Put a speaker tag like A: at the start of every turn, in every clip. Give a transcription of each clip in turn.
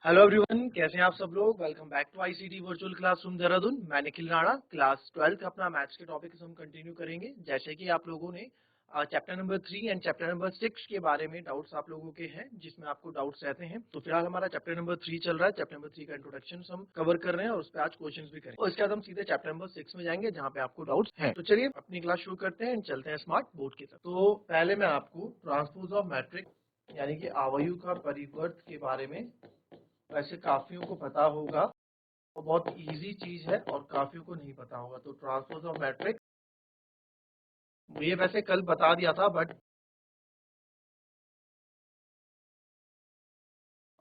A: Hello everyone, कैसे हैं आप सब लोग। Welcome back to ICT virtual classroom Dehradun. मैं निखिल राणा, क्लास 12 अपना मैथ्स के टॉपिक हम कंटिन्यू करेंगे। जैसे कि आप लोगों ने chapter number 3 and chapter number 6 के बारे में डाउट्स आप लोगों के हैं, जिसमें आपको डाउट्स रहते हैं। तो फिलहाल हमारा चैप्टर नंबर 3 चल रहा है। चैप्टर नंबर 3 का इंट्रोडक्शन हम कवर कर रहे हैं और उस पर आज क्वेश्चन भी करेंगे। और इसके बाद हम सीधे चैप्टर नंबर 6 में जाएंगे, जहाँ पे आपको डाउट्स हैं। तो चलिए अपनी क्लास शुरू करते हैं एंड चलते हैं स्मार्ट बोर्ड की तरफ। तो पहले मैं आपको ट्रांसपोज ऑफ मैट्रिक्स यानी कि आवर्त का परिवर्त के बारे में, वैसे काफियों को पता होगा और बहुत इजी चीज है, और काफियों को नहीं पता होगा। तो ट्रांसपोज ऑफ मैट्रिक्स ये वैसे कल बता दिया था, बट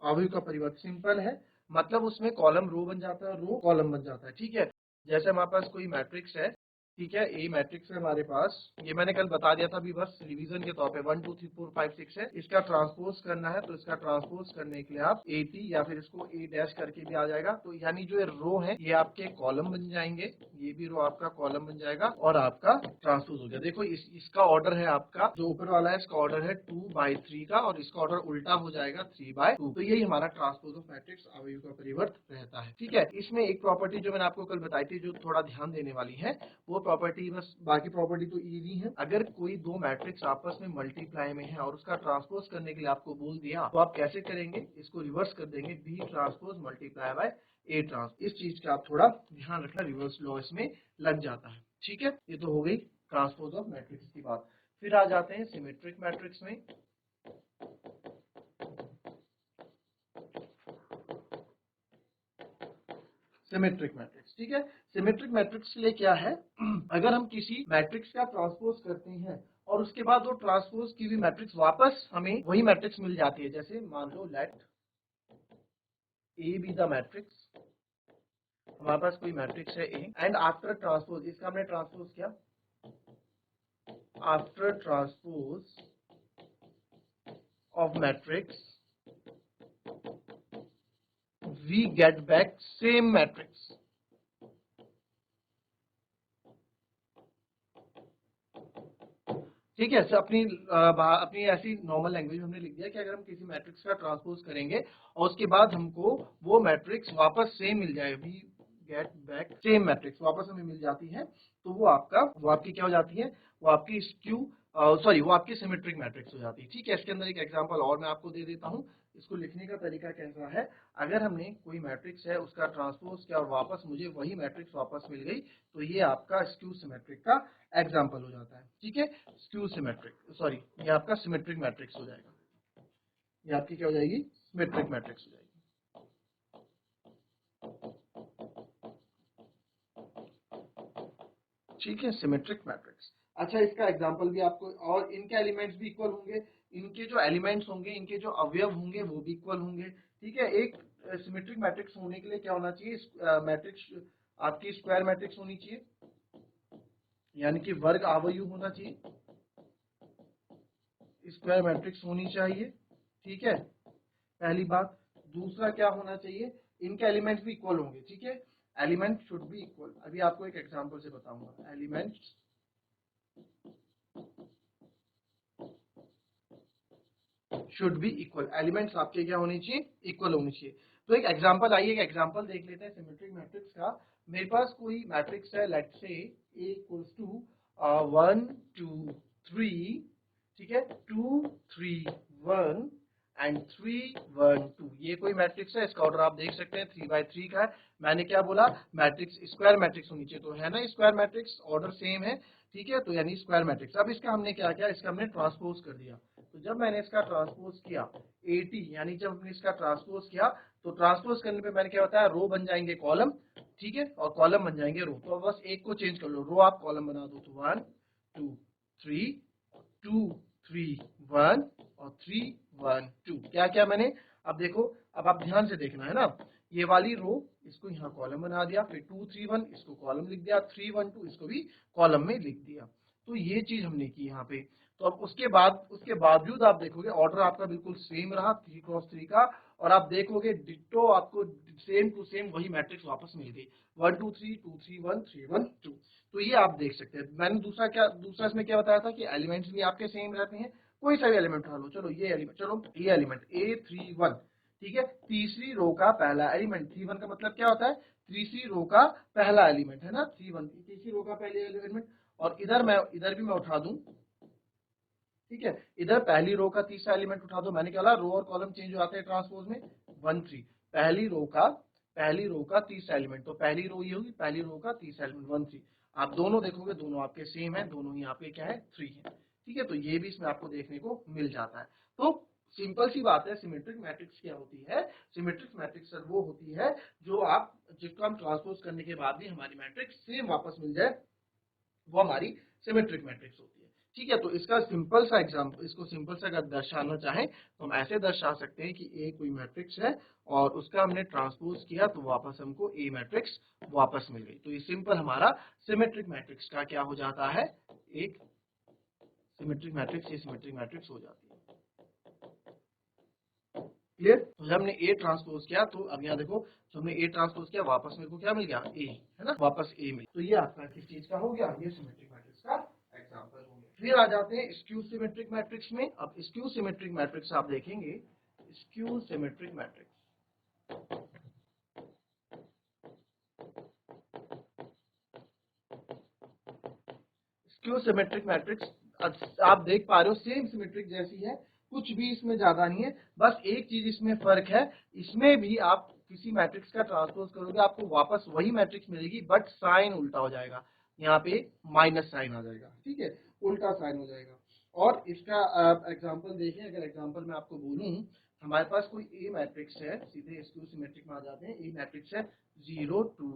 A: आवर्त का परिवर्त सिंपल है। मतलब उसमें कॉलम रो बन जाता है, रो कॉलम बन जाता है। ठीक है, जैसे हमारे पास कोई मैट्रिक्स है, ठीक है, ए मैट्रिक्स है हमारे पास। ये मैंने कल बता दिया था, अभी बस रिवीजन के तौर पे 1 2 3 4 5 6 है। इसका ट्रांसपोज करना है, तो इसका ट्रांसपोज करने के लिए आप ए टी या फिर इसको ए डैश करके भी आ जाएगा। तो यानी जो ये रो है ये आपके कॉलम बन जाएंगे, ये भी रो आपका कॉलम बन जाएगा और आपका ट्रांसपोज हो गया। देखो इसका ऑर्डर है, आपका जो ऊपर वाला है इसका ऑर्डर है 2/3 का, और इसका ऑर्डर उल्टा हो जाएगा 3/2। तो यही हमारा ट्रांसपोज ऑफ मैट्रिक्स अवयव का परिवर्त रहता है। ठीक है, इसमें एक प्रॉपर्टी जो मैंने आपको कल बताई थी, जो थोड़ा ध्यान देने वाली है, वो प्रॉपर्टी, बस बाकी प्रॉपर्टी तो इजी है। अगर कोई दो मैट्रिक्स आपस में मल्टीप्लाई में है और उसका ट्रांसपोज करने के लिए आपको बोल दिया, तो आप कैसे करेंगे, इसको रिवर्स कर देंगे, B transpose multiply by A trans. इस चीज का आप थोड़ा ध्यान रखना, रिवर्स लॉ इसमें लग जाता है। ठीक है, ये तो हो गई ट्रांसपोज ऑफ मैट्रिक्स की बात। फिर आ जाते हैं सिमेट्रिक मैट्रिक्स में। सिमेट्रिक मैट्रिक्स, ठीक है, सिमेट्रिक मैट्रिक्स के लिए क्या है, अगर हम किसी मैट्रिक्स का ट्रांसपोज करते हैं और उसके बाद वो ट्रांसपोज की हुई मैट्रिक्स वापस हमें वही मैट्रिक्स मिल जाती है। जैसे मान लो let A B the matrix, हमारे पास कोई मैट्रिक्स है ए, एंड आफ्टर ट्रांसपोज, इसका हमने ट्रांसपोज किया, after transpose of matrix we get back same matrix. ठीक है, अपनी ऐसी नॉर्मल लैंग्वेज में हमने लिख दिया कि अगर हम किसी मैट्रिक्स का ट्रांसपोज करेंगे और उसके बाद हमको वो मैट्रिक्स वापस सेम मिल जाए, we get back same matrix वापस हमें मिल जाती है, तो वो आपकी क्या हो जाती है, वो आपकी स्क्यू सॉरी वो आपकी सिमेट्रिक मैट्रिक्स हो जाती है। ठीक है, इसके अंदर एक एग्जांपल और मैं आपको दे देता हूँ। इसको लिखने का तरीका कैसा है, अगर हमने कोई मैट्रिक्स है उसका ट्रांसपोज किया और वापस मुझे वही मैट्रिक्स वापस मिल गई, तो ये आपका स्क्यू सिमेट्रिक का एग्जांपल हो जाता है। ठीक है, स्क्यू सिमेट्रिक, सॉरी ये आपका सिमेट्रिक मैट्रिक्स हो जाएगा, ये आपकी क्या हो जाएगी, सिमेट्रिक मैट्रिक्स हो जाएगी। ठीक है, सिमेट्रिक मैट्रिक्स। अच्छा, इसका एग्जांपल भी आपको, और इनके एलिमेंट्स भी इक्वल होंगे, इनके जो एलिमेंट्स होंगे, इनके जो अवयव होंगे वो भी इक्वल होंगे। ठीक है, एक सिमेट्रिक मैट्रिक्स होने के लिए क्या होना चाहिए, मैट्रिक्स आपकी स्क्वायर मैट्रिक्स होनी चाहिए, यानी कि वर्ग आवर्त होना चाहिए, स्क्वायर मैट्रिक्स होनी चाहिए। ठीक है, पहली बात। दूसरा क्या होना चाहिए, इनके एलिमेंट्स भी इक्वल होंगे। ठीक है, एलिमेंट शुड बी इक्वल। अभी आपको एक एग्जांपल से बताऊंगा, elements should be equal, elements आपके क्या होनी चाहिए, इक्वल होनी चाहिए। तो एक एग्जांपल, आइए एक एग्जांपल देख लेते हैं सिमेट्रिक मैट्रिक्स का। मेरे पास कोई मैट्रिक्स है, let's say a equals to 1 2 3, ठीक है, 2 3 1 एंड 3 1 2, ये कोई मैट्रिक्स है। इसका ऑर्डर आप देख सकते हैं 3/3 का है। मैंने क्या बोला, मैट्रिक्स स्क्वायर मैट्रिक्स होनी चाहिए, तो है ना स्क्वायर मैट्रिक्स, ऑर्डर सेम है। ठीक है, तो यानी स्क्वायर मैट्रिक्स। अब इसका हमने क्या किया, इसका हमने ट्रांसपोज कर दिया। तो जब मैंने इसका ट्रांसपोज किया 80, यानी जब हमने इसका ट्रांसपोज किया, तो ट्रांसपोज करने पे मैंने क्या बताया, रो बन जाएंगे कॉलम, ठीक है, और कॉलम बन जाएंगे रो। तो बस एक को चेंज कर लो, रो आप कॉलम बना दो, तो 1 2 3 2 3 1 और 3 1 2, क्या क्या मैंने, अब देखो, अब आप ध्यान से देखना है ना, ये वाली रो इसको यहाँ कॉलम बना दिया, फिर 2 3 1 इसको कॉलम लिख दिया, 3 1 2 इसको भी कॉलम में लिख दिया। तो ये चीज हमने की यहाँ पे। तो अब उसके बावजूद आप देखोगे ऑर्डर आपका बिल्कुल सेम रहा 3 × 3 का, और आप देखोगे डिट्टो आपको सेम टू सेम वही मैट्रिक्स वापस मिल गई, 1 2 3 2 3 1 3 1 2। तो ये आप देख सकते हैं। मैंने दूसरा इसमें क्या बताया था कि एलिमेंट्स भी आपके सेम रहते हैं, कोई सा भी एलिमेंट उठा लो, चलो ये एलिमेंट, चलो ये एलिमेंट A3 1, ठीक है, तीसरी रो का पहला एलिमेंट। 3 1 का मतलब क्या होता है, तीसरी रो का पहला एलिमेंट, है ना, 3 1 तीसरी रो का पहले एलिमेंट। और इधर भी मैं उठा दूं, ठीक है, इधर पहली रो का तीसरा एलिमेंट उठा दो। मैंने क्या बोला, रो और कॉलम चेंज हो जाते हैं ट्रांसपोज में, 1 3, पहली रो का तीसरा एलिमेंट, तो पहली रो ये होगी, पहली रो का तीसरा एलिमेंट 1 3। आप दोनों देखोगे, दोनों आपके सेम है, दोनों ही आपके क्या है, 3 है, ठीक है। तो ये भी इसमें आपको देखने को मिल जाता है। तो सिंपल सी बात है, सिमेट्रिक मैट्रिक्स क्या होती है, सिमेट्रिक मैट्रिक्स सर वो होती है जो आप जिसको हम ट्रांसपोज करने के बाद भी हमारी मैट्रिक्स सेम वापस मिल जाए, वो हमारी सिमेट्रिक मैट्रिक्स होती है, ठीक है। तो इसका सिंपल सा एग्जांपल, इसको सिंपल सा अगर दर्शाना चाहें तो हम ऐसे दर्शा सकते हैं कि ए कोई मैट्रिक्स है और उसका हमने ट्रांसपोज किया तो वापस हमको ए मैट्रिक्स वापस मिल गई। तो ये सिंपल हमारा सिमेट्रिक मैट्रिक्स का क्या हो जाता है, एक सिमेट्रिक मैट्रिक्स, ये सिमेट्रिक मैट्रिक्स हो जाती है। क्लियर। तो जब हमने ए ट्रांसपोज किया तो अब यहाँ देखो, तो हमने ए ट्रांसपोज किया, वापस मेरे को क्या मिल गया, ए, है ना, वापस ए मिल। तो ये आपका किस चीज का हो गया, ये सिमेट्रिक मैट्रिक्स का एग्जांपल हो गया। फिर आ जाते हैं स्क्यू सिमेट्रिक मैट्रिक्स में। अब स्क्यू सिमेट्रिक मैट्रिक्स आप देखेंगे, skew symmetric matrix, skew symmetric matrix आप देख पा रहे हो सेम सिमेट्रिक जैसी है, कुछ भी इसमें ज्यादा नहीं है, बस एक चीज इसमें फर्क है, इसमें भी आप किसी मैट्रिक्स का ट्रांसपोज करोगे आपको वापस वही मैट्रिक्स मिलेगी, बट साइन उल्टा हो जाएगा, यहाँ पे माइनस साइन आ जाएगा, ठीक है, उल्टा साइन हो जाएगा। और इसका एग्जांपल देखें, अगर एग्जांपल मैं आपको बोलूं, हमारे पास कोई ए मैट्रिक्स है, सीधे स्क्यू सिमेट्रिक में आ जाते हैं, ए मैट्रिक्स है 0 2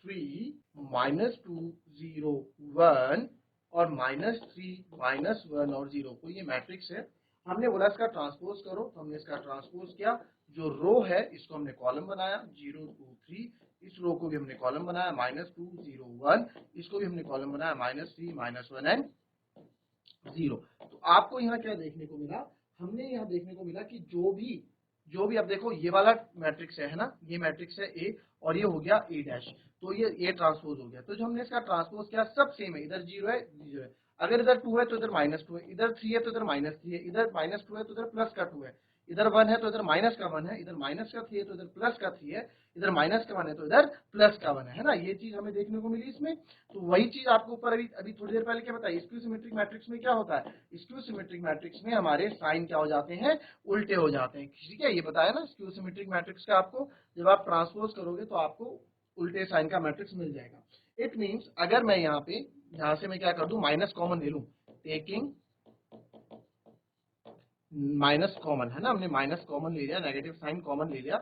A: 3 -2 0 1 और -3 -1 और 0, को ये मैट्रिक्स है। हमने बोला इसका ट्रांसपोज करो, तो हमने इसका ट्रांसपोज किया, जो रो है इसको हमने कॉलम बनाया 0 2 3, इस रो को भी हमने कॉलम बनाया -2 0 1, इसको भी हमने कॉलम बनाया -3 -1 एंड 0। तो आपको यहाँ क्या देखने को मिला, हमने यहाँ देखने को मिला कि जो भी अब देखो ये वाला मैट्रिक्स है ना, ये मैट्रिक्स है ए और ये हो गया ए डैश, तो ये ए ट्रांसपोज हो गया। तो जो हमने इसका ट्रांसपोज किया सब सेम है, इधर 0 है 0 है, अगर इधर 2 है तो इधर -2 है, इधर 3 है तो इधर -3 है, इधर -2 है तो इधर प्लस का 2 है, इधर 1 है तो इधर माइनस का 1 है, इधर माइनस का 3 है तो इधर प्लस का 3 है, इधर माइनस का 1 है तो इधर प्लस का 1 है ना, ये चीज हमें देखने को मिली इसमें। तो वही चीज आपको ऊपर अभी थोड़ी देर पहले क्या बताई, स्क्यू सिमेट्रिक मैट्रिक्स में क्या होता है, स्क्यू सिमेट्रिक मैट्रिक्स में हमारे साइन क्या हो जाते हैं, उल्टे हो जाते हैं, ठीक है, ये बताया ना स्क्यू सिमेट्रिक मैट्रिक्स का आपको, जब आप ट्रांसपोज करोगे तो आपको उल्टे साइन का मैट्रिक्स मिल जाएगा। इट मीन्स अगर मैं यहाँ से मैं क्या कर दूं, माइनस कॉमन ले लूं, टेकिंग माइनस कॉमन, है ना, हमने माइनस कॉमन ले लिया, नेगेटिव साइन कॉमन ले लिया,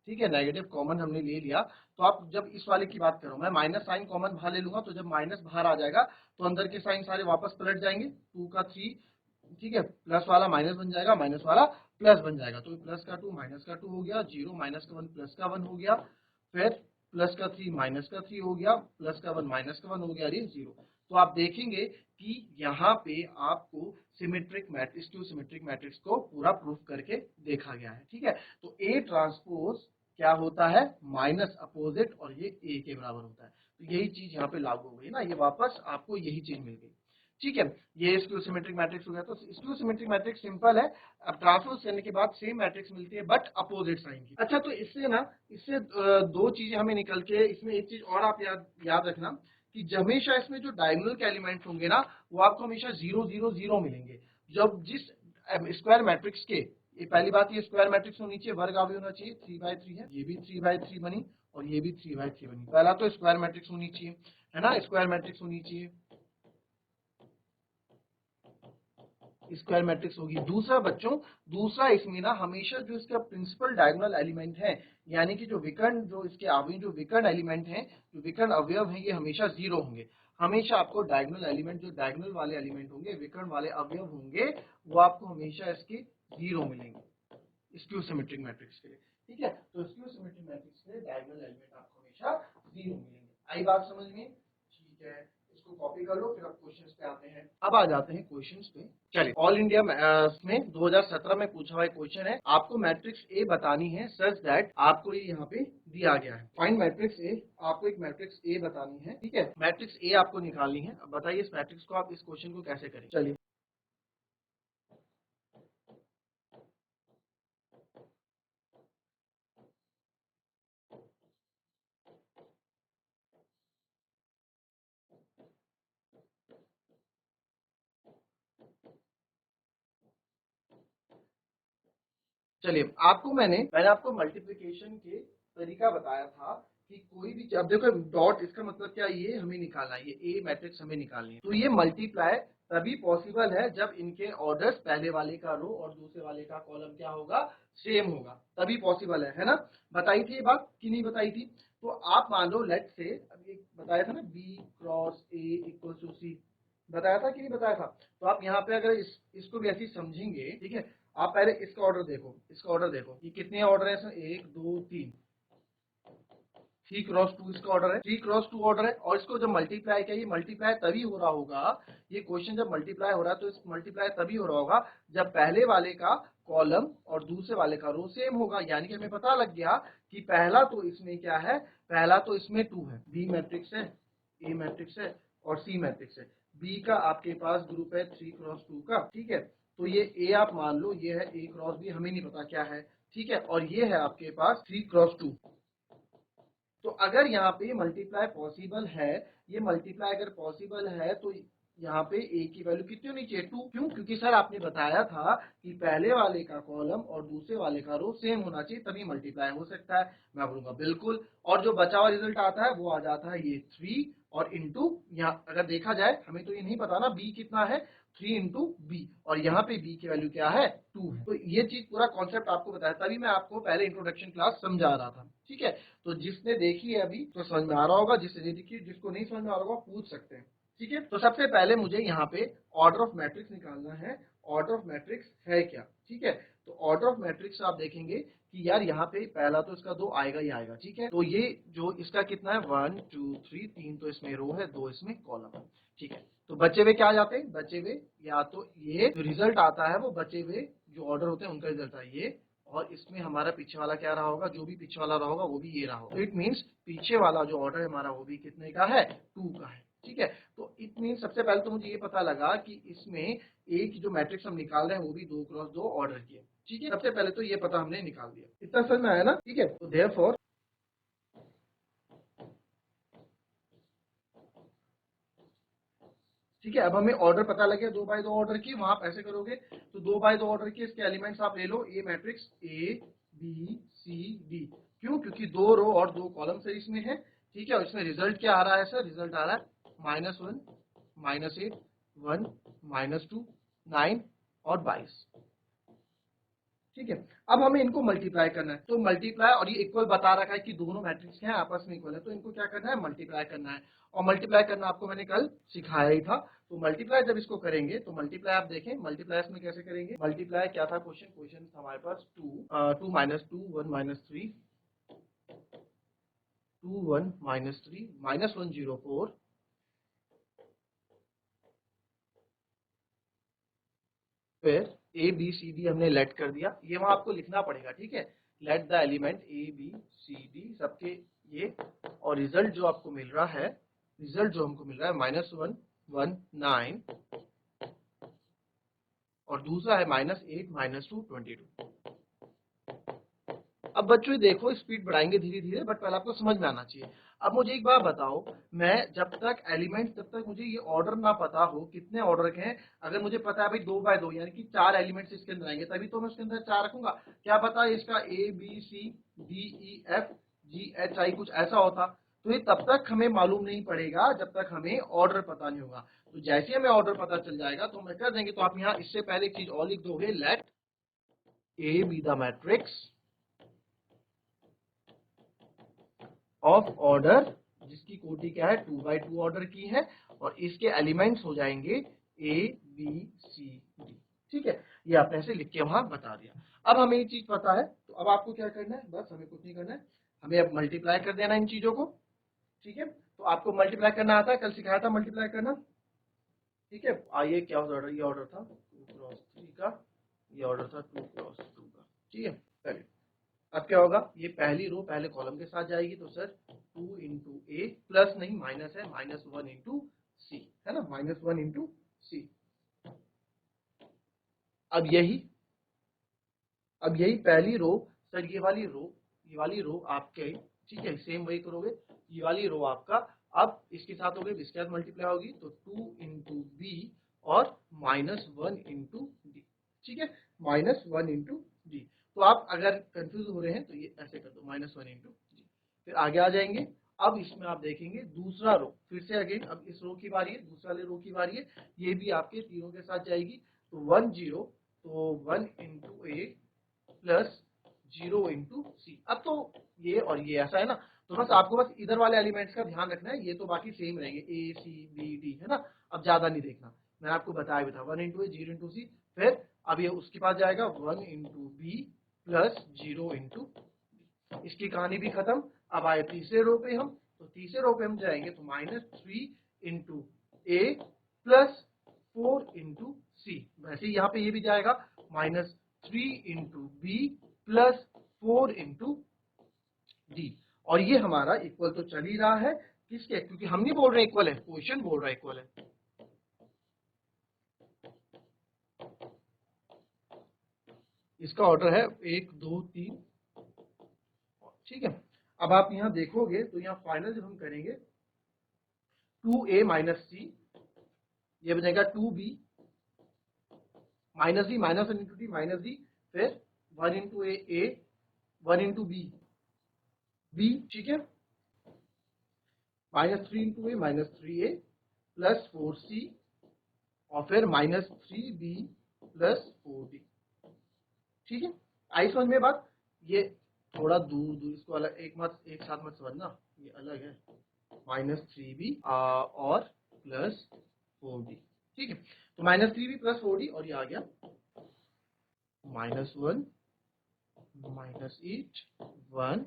A: ठीक है, नेगेटिव कॉमन हमने ले लिया। तो आप जब इस वाले की बात करो, मैं माइनस साइन कॉमन बाहर ले लूंगा, तो जब माइनस बाहर आ जाएगा तो अंदर के साइन सारे वापस पलट जाएंगे, 2 का 3, ठीक है, प्लस वाला माइनस बन जाएगा, माइनस वाला प्लस बन जाएगा, तो प्लस का 2 माइनस का 2 हो गया, 0 माइनस का 1 प्लस का 1 हो गया, फिर प्लस का 3 माइनस का 3 हो गया, प्लस का 1 माइनस का 1 हो गया, अरे 0। तो आप देखेंगे कि यहाँ पे आपको symmetric matrix, two symmetric matrix को पूरा प्रूफ करके देखा गया है, ठीक है। तो ए ट्रांसपोज क्या होता है, माइनस अपोजिट, और ये ए के बराबर होता है, तो यही चीज यहाँ पे लागू हो गई ना, ये वापस आपको यही चीज मिल गई, ठीक है। ये स्क्यू सिमेट्रिक मैट्रिक्स हो गया। तो स्क्यू सिमेट्रिक मैट्रिक्स सिंपल है, अब ट्रांसपोज करने के बाद सेम मैट्रिक्स मिलती है बट अपोजिट साइन की। अच्छा, तो इससे दो चीजें हमें निकल के, इसमें एक चीज और आप याद रखना कि हमेशा इसमें जो डायगोनल के एलिमेंट होंगे ना, वो आपको हमेशा 0 0 0 मिलेंगे। जब जिस स्क्वायर मैट्रिक्स के, ये पहली बात, ये स्क्वायर मैट्रिक्स होनी चाहिए, वर्ग आवी होना चाहिए, 3/3 है, ये भी 3/3 बनी और ये भी 3/3 बनी। पहला तो स्क्वायर मैट्रिक्स होनी चाहिए, है ना, स्क्वायर मैट्रिक्स होनी चाहिए, स्क्वायर मैट्रिक्स होगी। दूसरा बच्चों, दूसरा इसमें ना हमेशा जो इसका प्रिंसिपल डायगोनल एलिमेंट है, यानी कि जो विकर्ण, जो इसके अवयव, जो विकर्ण एलिमेंट हैं, जो विकर्ण अवयव हैं, ये हमेशा 0 होंगे। हमेशा आपको डायगोनल एलिमेंट, जो डायगोनल वाले एलिमेंट होंगे, विकर्ण वाले अवयव होंगे, वो आपको हमेशा इसके 0 मिलेंगे स्क्यू सिमेट्रिक मैट्रिक्स के लिए, ठीक है। तो स्क्यू सिमेट्रिक मैट्रिक्स के लिए डायगोनल एलिमेंट आपको हमेशा 0 मिलेंगे। आई बात समझ में, ठीक है, इसको कॉपी कर लो, फिर अब क्वेश्चंस पे आते हैं। अब आ जाते हैं क्वेश्चंस पे। चलिए, ऑल इंडिया में 2017 में पूछा हुआ क्वेश्चन है, आपको मैट्रिक्स ए बतानी है सच दैट, आपको ये यहाँ पे दिया गया है, फाइंड मैट्रिक्स ए, आपको एक मैट्रिक्स ए बतानी है, ठीक है, मैट्रिक्स ए आपको निकालनी है। अब बताइए इस मैट्रिक्स को, आप इस क्वेश्चन को कैसे करें। चलिए, चलिए आपको मैंने आपको मल्टीप्लिकेशन के तरीका बताया था कि कोई भी, अब देखो डॉट, इसका मतलब क्या, ये हमें निकालना है, ये ए मैट्रिक्स हमें निकालनी है। तो ये मल्टीप्लाई तभी पॉसिबल है जब इनके ऑर्डर्स पहले वाले का रो और दूसरे वाले का कॉलम क्या होगा, सेम होगा, तभी पॉसिबल है ना। बताई थी ये बात कि नहीं बताई थी? तो आप मान लो लेट से, अब ये बताया था ना b cross a equal to c, बताया था कि नहीं बताया था? तो आप यहाँ पे अगर इसको भी ऐसे समझेंगे, ठीक है, आप पहले इसका ऑर्डर देखो, इसका ऑर्डर देखो, ये कितने ऑर्डर है इसमें, 1 2 3, 3 क्रॉस 2 इसका ऑर्डर है, 3 क्रॉस 2 ऑर्डर है। और इसको जब मल्टीप्लाई किया, ये मल्टीप्लाई तभी हो रहा होगा, ये क्वेश्चन जब मल्टीप्लाई हो रहा है तो इस मल्टीप्लाई तभी हो रहा होगा जब पहले वाले का कॉलम और दूसरे वाले का रो सेम होगा। यानी कि हमें पता लग गया कि पहला तो इसमें क्या है, पहला तो इसमें 2 है, बी मैट्रिक्स है, ए मैट्रिक्स है और सी मैट्रिक्स है। बी का आपके पास ग्रुप है 3 क्रॉस 2 का, ठीक है। तो ये ए आप मान लो, ये है ए क्रॉस बी, हमें नहीं पता क्या है, ठीक है। और ये है आपके पास 3 क्रॉस 2। तो अगर यहाँ पे मल्टीप्लाई पॉसिबल है, ये मल्टीप्लाई अगर पॉसिबल है तो यहाँ पे ए की वैल्यू कितनी होनी चाहिए, 2। क्यों? क्योंकि सर आपने बताया था कि पहले वाले का कॉलम और दूसरे वाले का रो सेम होना चाहिए तभी मल्टीप्लाई हो सकता है। मैं बोलूंगा बिल्कुल। और जो बचा हुआ रिजल्ट आता है वो आ जाता है ये 3 और इंटू, यहाँ अगर देखा जाए हमें तो ये नहीं पता ना बी कितना है, 3 इंटू बी, और यहाँ पे बी की वैल्यू क्या है, 2 है। तो ये चीज पूरा कॉन्सेप्ट आपको बताया, तभी मैं आपको पहले इंट्रोडक्शन क्लास समझा रहा था, ठीक है। तो जिसने देखी है अभी तो समझ में आ रहा होगा, जिसने नहीं देखी, जिसको नहीं समझ में आ रहा होगा पूछ सकते हैं, ठीक है। तो सबसे पहले मुझे यहाँ पे ऑर्डर ऑफ मैट्रिक्स निकालना है। ऑर्डर ऑफ मैट्रिक्स है क्या, ठीक है। तो ऑर्डर ऑफ मैट्रिक्स आप देखेंगे कि यार यहाँ पे पहला तो इसका 2 आएगा ही आएगा, ठीक है। तो ये जो इसका कितना है, 1 2 3, 3 तो इसमें रो है, 2 इसमें कॉलम है, ठीक है। तो बचे हुए क्या आ जाते हैं, बचे हुए या तो ये जो रिजल्ट आता है वो बचे हुए जो ऑर्डर होते हैं उनका रिजल्ट है ये, और इसमें हमारा पीछे वाला क्या रहा होगा, जो भी पीछे वाला रहा होगा वो भी ये रहा होगा। तो इट मीन्स पीछे वाला जो ऑर्डर है हमारा वो भी कितने का है, 2 का है, ठीक है। तो इट मीन्स सबसे पहले तो मुझे ये पता लगा कि इसमें एक जो मैट्रिक्स हम निकाल रहे हैं वो भी 2 क्रॉस 2 ऑर्डर की है, ठीक है। सबसे पहले तो ये पता हमने निकाल दिया, इतना समझ में आया ना, ठीक है। तो देयरफॉर ठीक है, अब हमें ऑर्डर पता लगे 2 बाय 2 ऑर्डर की, वहां आप ऐसे करोगे तो 2 बाय 2 ऑर्डर की इसके एलिमेंट्स आप ले लो, a matrix a B C d. क्यों? क्योंकि 2 रो और 2 कॉलम से इसमें है, ठीक है। और इसमें रिजल्ट क्या आ रहा है सर, रिजल्ट आ रहा है -1 -8 1 -2 9 और 22, ठीक है। अब हमें इनको मल्टीप्लाई करना है, तो मल्टीप्लाई, और ये इक्वल बता रखा है कि दोनों मैट्रिक्स हैं आपस में इक्वल है, तो इनको क्या करना है, मल्टीप्लाई करना है। और मल्टीप्लाई करना आपको मैंने कल सिखाया ही था। तो मल्टीप्लाई जब इसको करेंगे तो मल्टीप्लाई आप देखें, मल्टीप्लाई इसमें कैसे करेंगे, मल्टीप्लाई क्या था, क्वेश्चन था हमारे पास 2 -2 1 -3 2 1 -3 -1 0 4, फिर ए बी सी डी हमने लेट कर दिया, ये वहां आपको लिखना पड़ेगा, ठीक है। Let the element A B C D सबके ये, और रिजल्ट जो आपको मिल रहा है, रिजल्ट जो हमको मिल रहा है -1 1 9 और दूसरा है -8 -2 22। अब बच्चों ये देखो, स्पीड बढ़ाएंगे धीरे धीरे, बट पहले आपको समझ में आना चाहिए। अब मुझे एक बात बताओ, मैं जब तक एलिमेंट, जब तक मुझे ये ऑर्डर ना पता हो कितने ऑर्डर के हैं, अगर मुझे पता है भाई 2 बाय 2 यानी कि 4 एलिमेंट्स इसके अंदर आएंगे तभी तो मैं उसके अंदर 4 रखूंगा। क्या पता है इसका A B C D E F G H I कुछ ऐसा होता, तो ये तब तक हमें मालूम नहीं पड़ेगा जब तक हमें ऑर्डर पता नहीं होगा। तो जैसे हमें ऑर्डर पता चल जाएगा तो मैं कर देंगे। तो आप यहाँ इससे पहले एक चीज और लिख दोगे, let A B the matrix of order, जिसकी कोटि क्या है, 2 बाय 2 ऑर्डर की है, और इसके एलिमेंट्स हो जाएंगे ए बी सी डी, ठीक है। ये आपने ऐसे लिख के वहां बता दिया। अब हमें ये चीज पता है, तो अब आपको क्या करना है, बस हमें कुछ नहीं करना है, हमें अब मल्टीप्लाई कर देना इन चीजों को, ठीक है। तो आपको मल्टीप्लाई करना आता है, कल सिखाया था मल्टीप्लाई करना, ठीक है। आइए क्या ऑर्डर, ये ऑर्डर था 2 क्रॉस 3 का, ये ऑर्डर था 2 क्रॉस 2 का, ठीक है। चलिए अब क्या होगा, ये पहली रो पहले कॉलम के साथ जाएगी, तो सर 2 इंटू ए, प्लस नहीं माइनस है, -1 इंटू सी, है ना, -1 इंटू सी। अब यही अब यही पहली रो, सर ये वाली रो आपके, ठीक है, सेम वही करोगे, ये वाली रो आपका अब इसके साथ हो गई, इसके साथ मल्टीप्लाई होगी, तो 2 इंटू बी और -1 इंटू डी, ठीक है, -1 इंटू डी। तो आप अगर कंफ्यूज हो रहे हैं तो ये ऐसे कर दो -1 इंटू जी। फिर आगे आ जाएंगे। अब इसमें आप देखेंगे दूसरा रो, फिर से अगेन अब इस रो की बारी है, दूसरा वाले रो की बारी है, ये भी आपके तीनों के साथ जाएगी। तो 1 0, तो 1 इंटू ए प्लस 0 इंटू सी। अब तो ये और ये ऐसा है ना, तो बस आपको बस इधर वाले एलिमेंट्स का ध्यान रखना है, ये तो बाकी सेम रहेंगे ए सी बी डी, है ना। अब ज्यादा नहीं देखना, मैंने आपको बताया भी था 1 इंटू ए 0 इंटू सी। फिर अब ये उसके पास जाएगा 1 इंटू बी प्लस 0 इंटू, इसकी कहानी भी खत्म। अब आए तीसरे रो पे हम, तो तीसरे रो पे हम जाएंगे तो -3 into A plus 4 into C. वैसे ही यहाँ पे ये भी जाएगा -3 into B plus 4 into D. और ये हमारा इक्वल तो चल ही रहा है किसके, क्योंकि हम नहीं बोल रहे इक्वल है, क्वेश्चन बोल रहा है इक्वल है। इसका ऑर्डर है 1 2 3, ठीक है। अब आप यहाँ देखोगे तो यहाँ फाइनल जब हम करेंगे 2a माइनस सी, ये बनेगा 2b minus D, -1 into D minus D, फिर 1 इंटू ए 1 इंटू बी, ठीक है, -3 इंटू ए -3a प्लस 4c, और फिर -3b प्लस 4d, ठीक है। आई समझ में बात। ये थोड़ा दूर दूर, इसको अलग एक साथ मत समझना, ये अलग है, -3b और प्लस 4d, ठीक है। तो -3b प्लस 4d, और ये आ गया -1 -8 1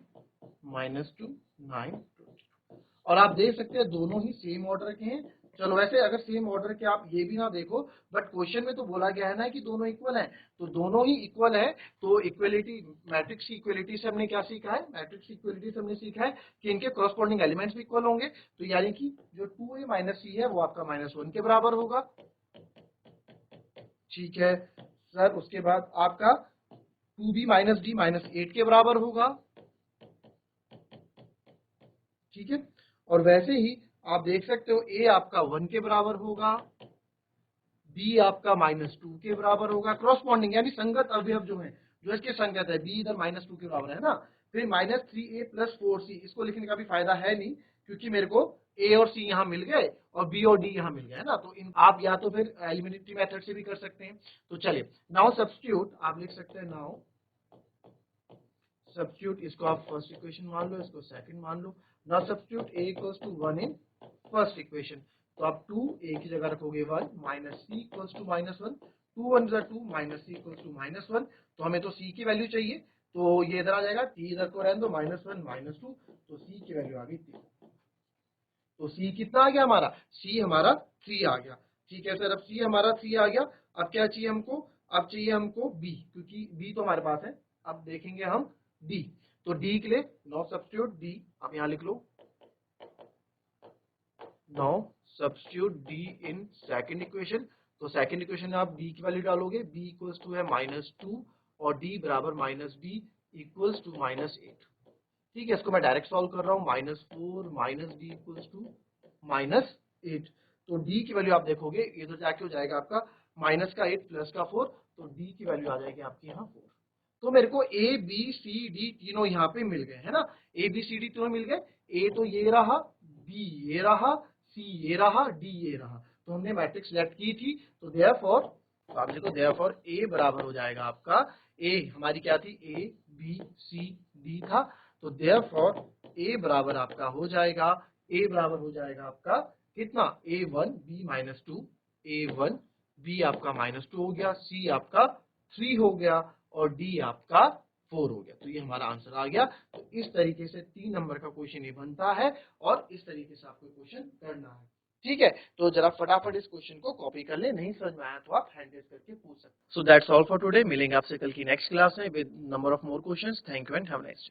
A: -2 9 20। और आप देख सकते हैं दोनों ही सेम ऑर्डर के हैं। चलो वैसे अगर सेम ऑर्डर के आप ये भी ना देखो, बट क्वेश्चन में तो बोला गया है ना कि दोनों इक्वल हैं, तो दोनों ही इक्वल है। तो इक्वलिटी, मैट्रिक्स की इक्वलिटी से हमने क्या सीखा है, मैट्रिक्स की इक्वलिटी से हमने सीखा है कि इनके कॉरस्पॉन्डिंग एलिमेंट्स भी इक्वल होंगे। तो यानी कि जो 2a माइनस सी है वो आपका -1 के बराबर होगा, ठीक है सर। उसके बाद आपका 2b माइनस डी -8 के बराबर होगा, ठीक है। और वैसे ही आप देख सकते हो a आपका 1 के बराबर होगा, b आपका -2 के बराबर होगा, क्रॉसपॉन्डिंग यानी संगत अवयव जो है, जो इसके संगत है, b इधर -2 के बराबर है ना। फिर -3a प्लस 4c, इसको लिखने का भी फायदा है नहीं क्योंकि मेरे को a और c यहाँ मिल गए और b और d यहाँ मिल गए, है ना। तो इन आप या तो फिर एलिमिनेटरी मेथड से भी कर सकते हैं। तो चलिए नाउ सब्स्टिट्यूट, आप लिख सकते हैं नाउ सब्स्टिट्यूट, इसको आप फर्स्ट इक्वेशन मान लो, इसको सेकंड मान लो। Now substitute a equals to 1 in first equation, तो आप 2 a की जगह रखोगे 1 minus c equals to -1, 2 1 2 minus c equals to -1। तो हमें तो c की वैल्यू चाहिए, तो ये इधर आ जाएगा, t इधर को रहने दो, -1 -2, तो c की वैल्यू आ गई 3। तो c कितना आ गया हमारा, c हमारा 3 आ गया, ठीक है सर। अब c हमारा 3 आ गया, अब क्या चाहिए हमको, अब चाहिए हमको b, क्योंकि b तो हमारे पास है। अब देखेंगे हम d, तो d के लिए नाउ सब्स्टिट्यूट d, आप यहाँ लिख लो, now substitute d in second equation. तो सेकंड इक्वेशन में आप d की वैल्यू डालोगे, b इक्वल्स टू है -2 और d बराबर -b इक्वल्स टू -8, ठीक है। इसको मैं डायरेक्ट सॉल्व कर रहा हूँ, -4 -b इक्वल्स टू -8। तो d की वैल्यू आप देखोगे इधर जाके हो जाएगा आपका माइनस का 8 प्लस का 4, तो d की वैल्यू आ जाएगी आपकी यहाँ 4। तो मेरे को a b c d तीनों यहाँ पे मिल गए, है ना। a b c d तीनों मिल गए, a तो ये रहा, b ये रहा, c ये रहा, d ये रहा। तो हमने मैट्रिक्स सेलेक्ट की थी, तो देयरफॉर, आप देखो देयरफॉर a बराबर हो जाएगा आपका, a हमारी क्या थी, a b c d था, तो देयरफॉर a बराबर आपका हो जाएगा, a बराबर हो जाएगा आपका कितना, a1 b -2, a1 b आपका -2 हो गया, c आपका 3 हो गया और d आपका 4 हो गया। तो ये हमारा आंसर आ गया। तो इस तरीके से 3 नंबर का क्वेश्चन ये बनता है और इस तरीके से आपको क्वेश्चन करना है, ठीक है। तो जरा फटाफट इस क्वेश्चन को कॉपी कर ले, नहीं समझ में आया तो आप हैंड रेज करके पूछ सकते हैं। So that's all for today, मिलेंगे आपसे कल की नेक्स्ट क्लास में with number of more questions. Thank you and have a nice day.